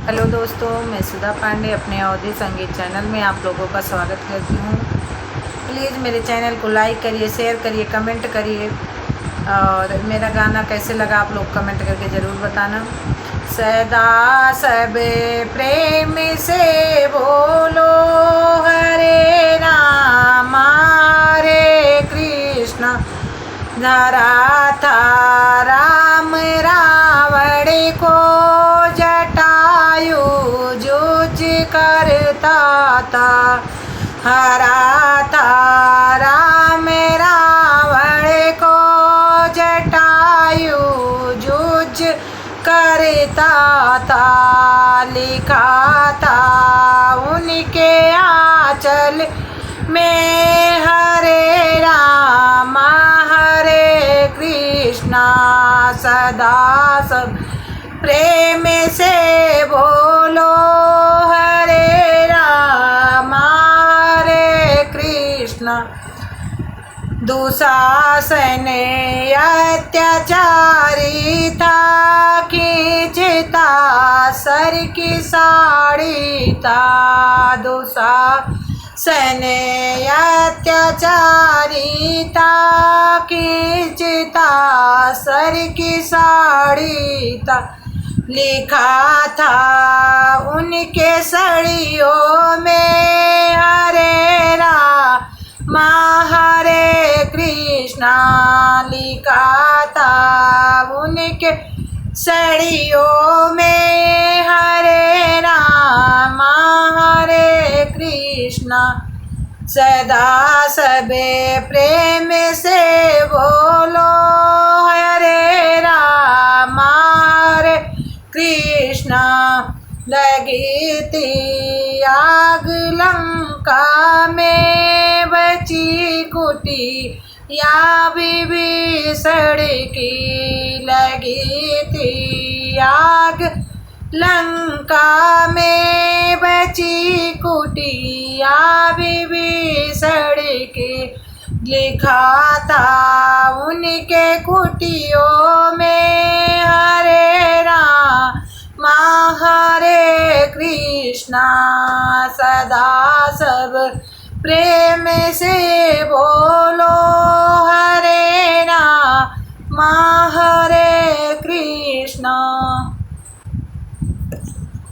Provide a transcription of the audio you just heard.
Hello दोस्तों, मैं सुधा पांडे अपने अवधि संगीत चैनल में आप लोगों का स्वागत करती हूँ। प्लीज़ मेरे चैनल को लाइक करिए, शेयर करिए, कमेंट करिए और मेरा गाना कैसे लगा आप लोग कमेंट करके ज़रूर बताना। सदा सब प्रेम से बोलो हरे राम हरे कृष्ण। धरा था राम रावण को जटायु जूझ करता था। हरा था राम रावण को जटायु जूझ करता था। लिखा था उनके आंचल में हरे राम हरे कृष्णा। सदा सब प्रेम से बोलो हरे राम हरे कृष्ण। दुशासन अत्याचारी था, खींचता सर की साड़ी था। दुशासन अत्याचारी था, खींचता सर की साड़ी था। लिखा था उनके सड़ियों में हरे राम हरे कृष्णा। लिखा था उनके सड़ियों में हरे राम हरे कृष्णा। सदा सबे प्रेम से बोलो हरे राम हरे कृष्णा। लगी थी आग लंका में, बची कुटी या विभीषण की। लगी थी आग लंका में, बची कुटिया विभीषण की। लिखा था उनके कुटियों में हरे राम हरे कृष्णा। सदा सब प्रेम से बोलो हरे राम हरे कृष्णा।